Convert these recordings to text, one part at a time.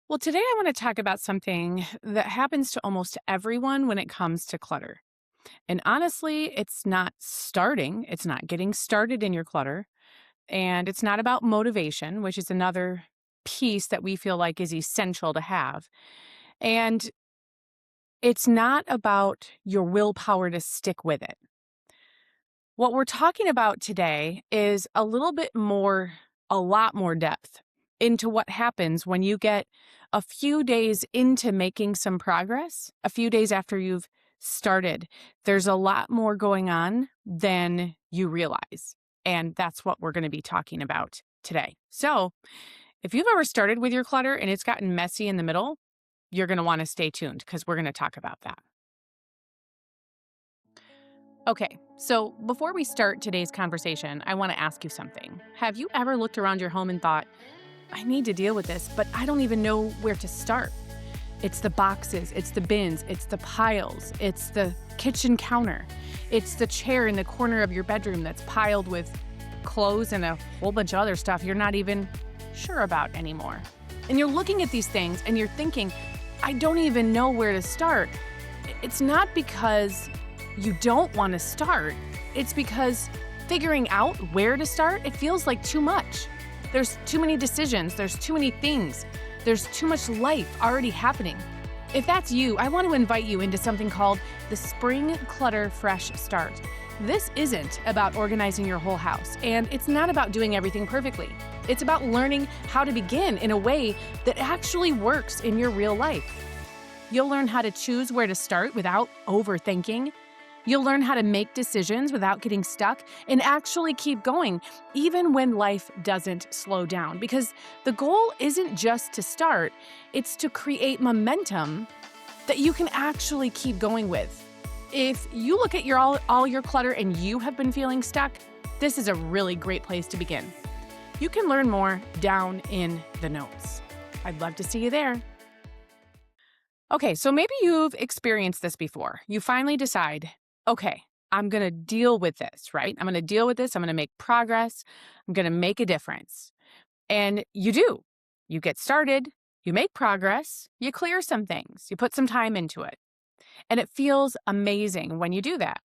Well, today I want to talk about something that happens to almost everyone when it comes to clutter. And honestly, it's not getting started in your clutter. And it's not about motivation, which is another piece that we feel like is essential to have. And it's not about your willpower to stick with it. What we're talking about today is a lot more depth into what happens when you get a few days into making some progress, a few days after you've started. There's a lot more going on than you realize. And that's what we're going to be talking about today. So, if you've ever started with your clutter and it's gotten messy in the middle, you're going to want to stay tuned because we're going to talk about that. Okay, so before we start today's conversation, I want to ask you something. Have you ever looked around your home and thought, I need to deal with this, but I don't even know where to start? It's the boxes, it's the bins, it's the piles, it's the kitchen counter, it's the chair in the corner of your bedroom that's piled with clothes and a whole bunch of other stuff you're not even sure about anymore. And you're looking at these things and you're thinking, I don't even know where to start. It's not because you don't want to start, it's because figuring out where to start, it feels like too much. There's too many decisions, there's too many things, there's too much life already happening. If that's you, I want to invite you into something called the Spring Clutter Fresh Start. This isn't about organizing your whole house, and it's not about doing everything perfectly. It's about learning how to begin in a way that actually works in your real life. You'll learn how to choose where to start without overthinking. You'll learn how to make decisions without getting stuck and actually keep going, even when life doesn't slow down. Because the goal isn't just to start, it's to create momentum that you can actually keep going with. If you look at all your clutter and you have been feeling stuck, this is a really great place to begin. You can learn more down in the notes. I'd love to see you there. Okay, so maybe you've experienced this before. You finally decide, okay, I'm going to deal with this, right? I'm going to deal with this. I'm going to make progress. I'm going to make a difference. And you do. You get started, you make progress, you clear some things, you put some time into it. And it feels amazing when you do that.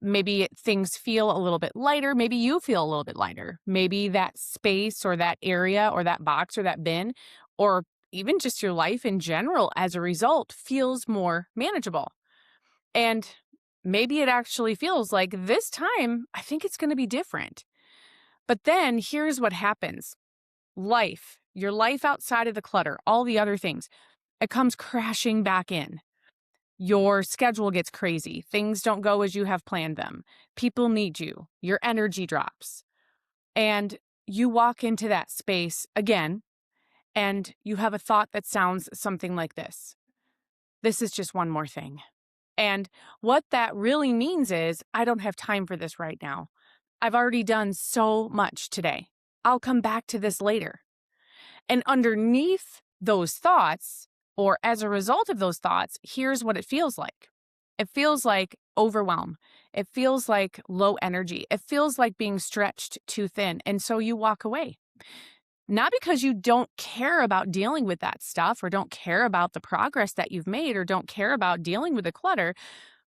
Maybe things feel a little bit lighter. Maybe you feel a little bit lighter. Maybe that space or that area or that box or that bin or even just your life in general as a result feels more manageable. And maybe it actually feels like this time, I think it's going to be different. But then here's what happens. Your life outside of the clutter, all the other things, it comes crashing back in. Your schedule gets crazy. Things don't go as you have planned them. People need you. Your energy drops. And you walk into that space again, and you have a thought that sounds something like this. This is just one more thing. And what that really means is, I don't have time for this right now. I've already done so much today. I'll come back to this later. And underneath those thoughts, or as a result of those thoughts, here's what it feels like. It feels like overwhelm. It feels like low energy. It feels like being stretched too thin. And so you walk away. Not because you don't care about dealing with that stuff or don't care about the progress that you've made or don't care about dealing with the clutter,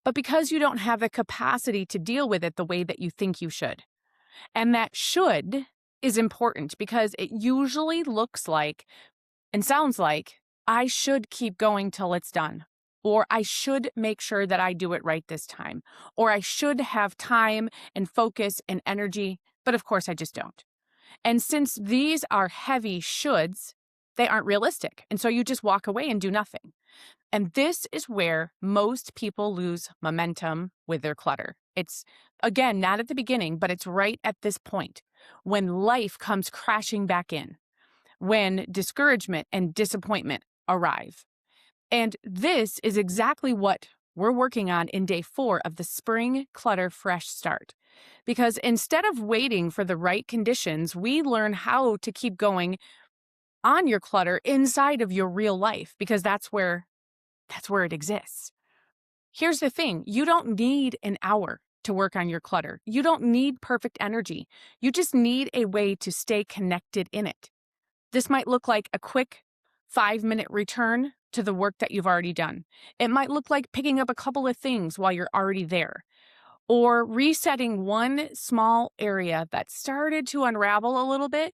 but because you don't have the capacity to deal with it the way that you think you should. And that should is important because it usually looks like and sounds like I should keep going till it's done. Or I should make sure that I do it right this time. Or I should have time and focus and energy, but of course I just don't. And since these are heavy shoulds, they aren't realistic. And so you just walk away and do nothing. And this is where most people lose momentum with their clutter. It's, again, not at the beginning, but it's right at this point when life comes crashing back in, when discouragement and disappointment arrive. And this is exactly what we're working on in day 4 of the Spring Clutter Fresh Start. Because instead of waiting for the right conditions, we learn how to keep going on your clutter inside of your real life, because that's where it exists. Here's the thing. You don't need an hour to work on your clutter. You don't need perfect energy. You just need a way to stay connected in it. This might look like a quick 5-minute return to the work that you've already done. It might look like picking up a couple of things while you're already there, or resetting one small area that started to unravel a little bit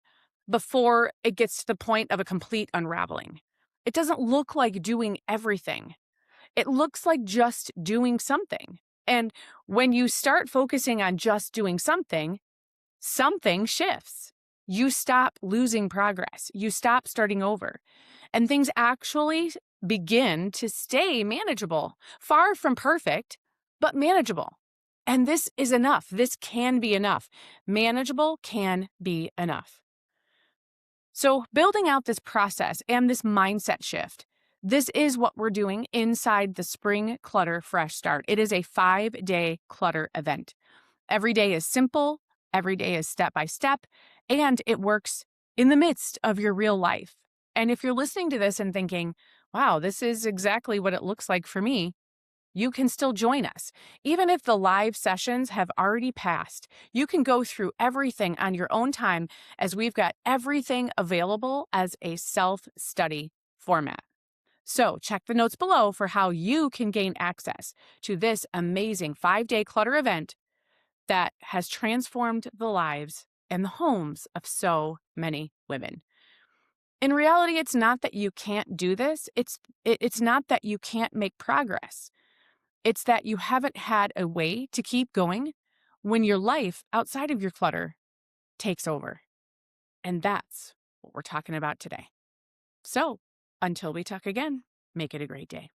before it gets to the point of a complete unraveling. It doesn't look like doing everything. It looks like just doing something. And when you start focusing on just doing something, something shifts. You stop losing progress. You stop starting over. And things actually begin to stay manageable, far from perfect, but manageable. And this is enough. This can be enough. Manageable can be enough. So, building out this process and this mindset shift, this is what we're doing inside the Spring Clutter Fresh Start. It is a 5-day clutter event. Every day is simple, every day is step by step, and it works in the midst of your real life. And if you're listening to this and thinking, wow, this is exactly what it looks like for me, you can still join us. Even if the live sessions have already passed, you can go through everything on your own time as we've got everything available as a self-study format. So check the notes below for how you can gain access to this amazing 5-day clutter event that has transformed the lives and the homes of so many women. In reality, it's not that you can't do this. It's not that you can't make progress. It's that you haven't had a way to keep going when your life outside of your clutter takes over. And that's what we're talking about today. So until we talk again, make it a great day.